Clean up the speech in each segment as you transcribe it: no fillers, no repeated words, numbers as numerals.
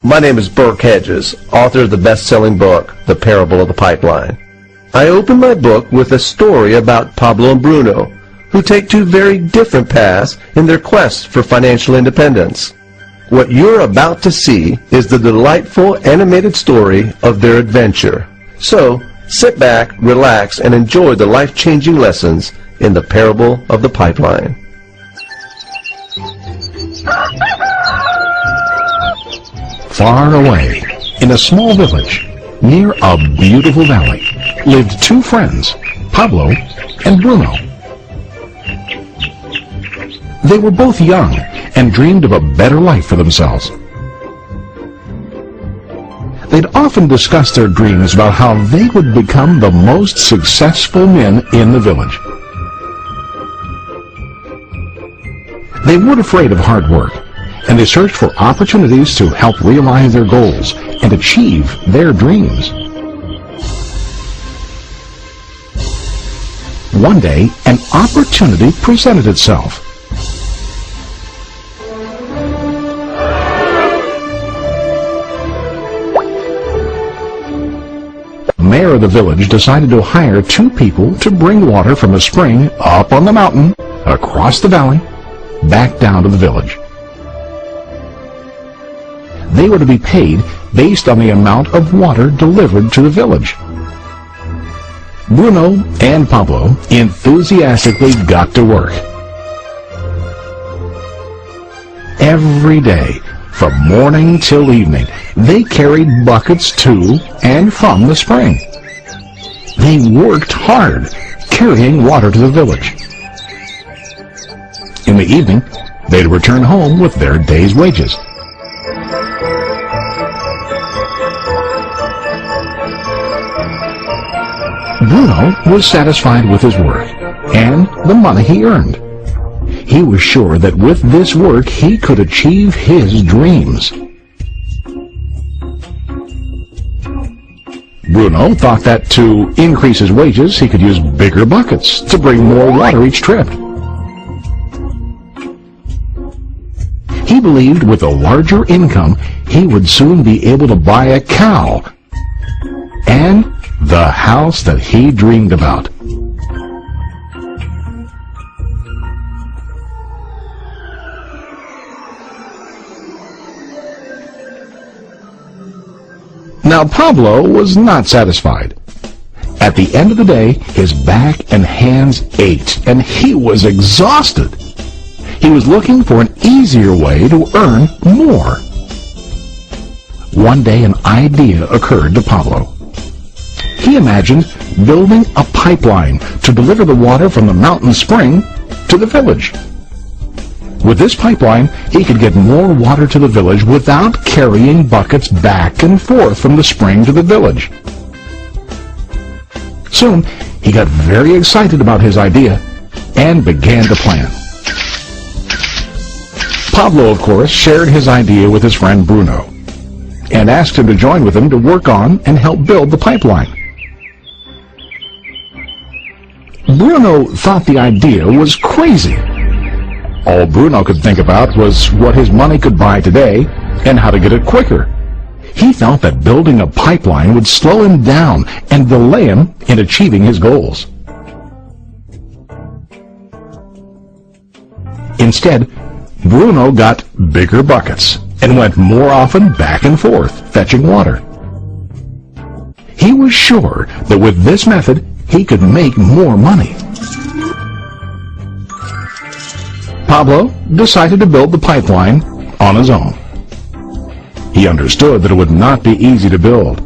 My name is Burke Hedges, author of the best-selling book, The Parable of the Pipeline. I open my book with a story about Pablo and Bruno, who take two very different paths in their quest for financial independence. What you're about to see is the delightful animated story of their adventure. So, sit back, relax, and enjoy the life-changing lessons in The Parable of the Pipeline. Far away, in a small village, near a beautiful valley, lived two friends, Pablo and Bruno. They were both young and dreamed of a better life for themselves. They'd often discussed their dreams about how they would become the most successful men in the village. They weren't afraid of hard work, and they searched for opportunities to help realize their goals and achieve their dreams. One day, an opportunity presented itself. The mayor of the village decided to hire two people to bring water from a spring up on the mountain, across the valley, back down to the village. They were to be paid based on the amount of water delivered to the village. Bruno and Pablo enthusiastically got to work. Every day, from morning till evening, they carried buckets to and from the spring. They worked hard, carrying water to the village. In the evening, they'd return home with their day's wages. Bruno was satisfied with his work and the money he earned. He was sure that with this work he could achieve his dreams. Bruno thought that to increase his wages he could use bigger buckets to bring more water each trip. He believed with a larger income he would soon be able to buy a cow and the house that he dreamed about. Now Pablo was not satisfied. At the end of the day, his back and hands ached, and he was exhausted. He was looking for an easier way to earn more. One day an idea occurred to Pablo. He imagined building a pipeline to deliver the water from the mountain spring to the village. With this pipeline, he could get more water to the village without carrying buckets back and forth from the spring to the village. Soon, he got very excited about his idea and began to plan. Pablo, of course, shared his idea with his friend Bruno and asked him to join with him to work on and help build the pipeline. Bruno thought the idea was crazy. All Bruno could think about was what his money could buy today and how to get it quicker. He felt that building a pipeline would slow him down and delay him in achieving his goals. Instead, Bruno got bigger buckets and went more often back and forth, fetching water. He was sure that with this method, he could make more money. Pablo decided to build the pipeline on his own. He understood that it would not be easy to build,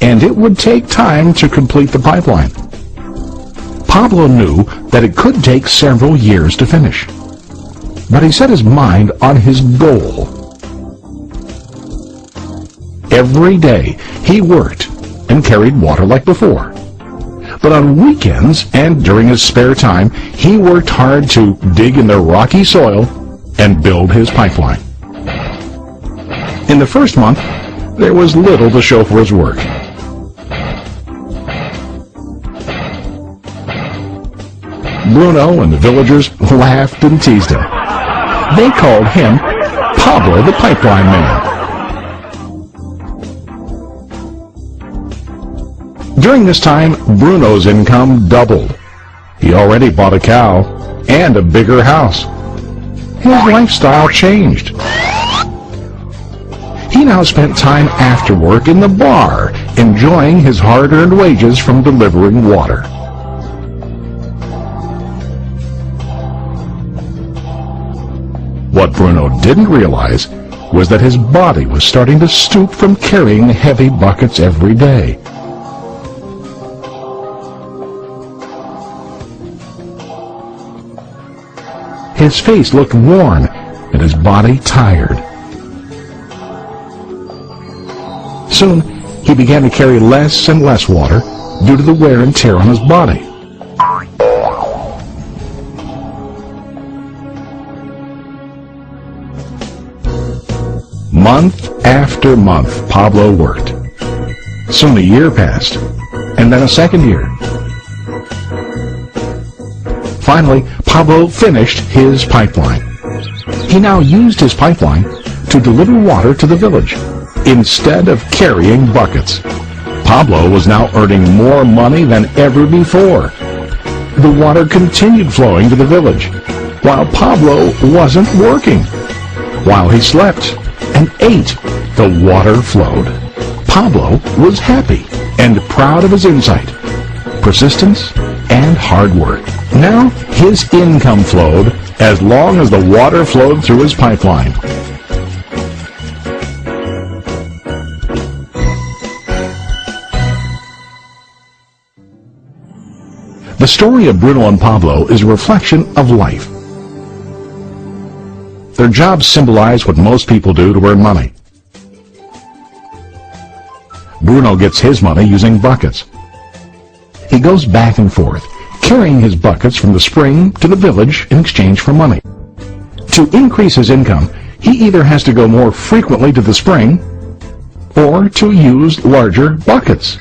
and it would take time to complete the pipeline. Pablo knew that it could take several years to finish, but he set his mind on his goal. Every day he worked and carried water like before. But on weekends and during his spare time, he worked hard to dig in the rocky soil and build his pipeline. In the first month, there was little to show for his work. Bruno and the villagers laughed and teased him. They called him Pablo the Pipeline Man. During this time, Bruno's income doubled. He already bought a cow and a bigger house. His lifestyle changed. He now spent time after work in the bar, enjoying his hard-earned wages from delivering water. What Bruno didn't realize was that his body was starting to stoop from carrying heavy buckets every day. His face looked worn and his body tired. Soon, he began to carry less and less water due to the wear and tear on his body. Month after month, Pablo worked. Soon a year passed, and then a second year. Finally, Pablo finished his pipeline. He now used his pipeline to deliver water to the village instead of carrying buckets. Pablo was now earning more money than ever before. The water continued flowing to the village, while Pablo wasn't working. While he slept and ate, the water flowed. Pablo was happy and proud of his insight, persistence, and hard work. Now his income flowed as long as the water flowed through his pipeline. The story of Bruno and Pablo is a reflection of life. Their jobs symbolize what most people do to earn money. Bruno gets his money using buckets. He goes back and forth, carrying his buckets from the spring to the village in exchange for money. To increase his income, he either has to go more frequently to the spring or to use larger buckets.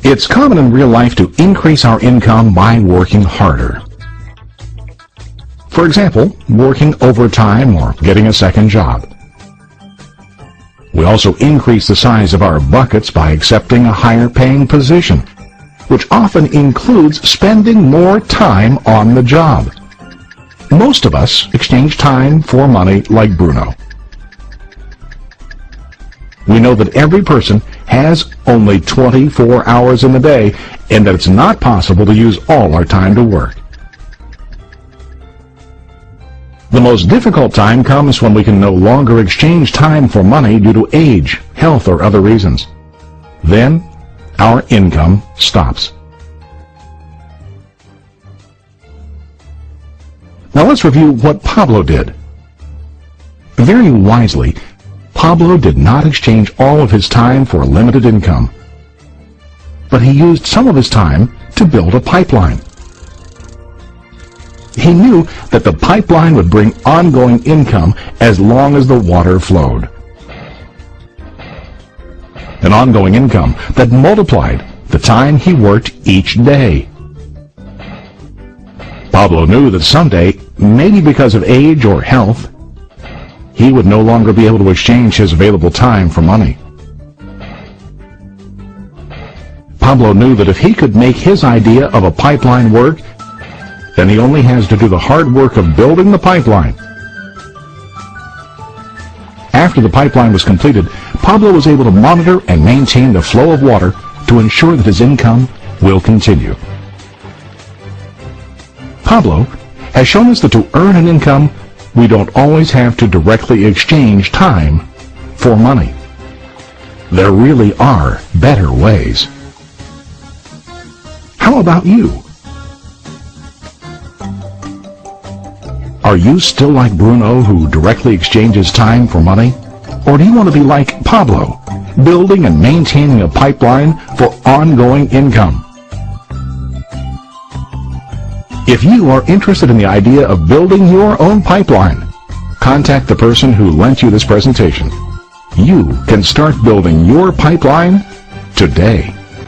It's common in real life to increase our income by working harder. For example, working overtime or getting a second job. We also increase the size of our buckets by accepting a higher paying position, which often includes spending more time on the job. Most of us exchange time for money like Bruno. We know that every person has only 24 hours in the day and that it's not possible to use all our time to work. The most difficult time comes when we can no longer exchange time for money due to age, health, or other reasons. Then, our income stops. Now let's review what Pablo did. Very wisely, Pablo did not exchange all of his time for limited income, but he used some of his time to build a pipeline. He knew that the pipeline would bring ongoing income as long as the water flowed. An ongoing income that multiplied the time he worked each day. Pablo knew that someday, maybe because of age or health, he would no longer be able to exchange his available time for money. Pablo knew that if he could make his idea of a pipeline work, then he only has to do the hard work of building the pipeline. After the pipeline was completed, Pablo was able to monitor and maintain the flow of water to ensure that his income will continue. Pablo has shown us that to earn an income, we don't always have to directly exchange time for money. There really are better ways. How about you? Are you still like Bruno, who directly exchanges time for money? Or do you want to be like Pablo, building and maintaining a pipeline for ongoing income? If you are interested in the idea of building your own pipeline, contact the person who lent you this presentation. You can start building your pipeline today.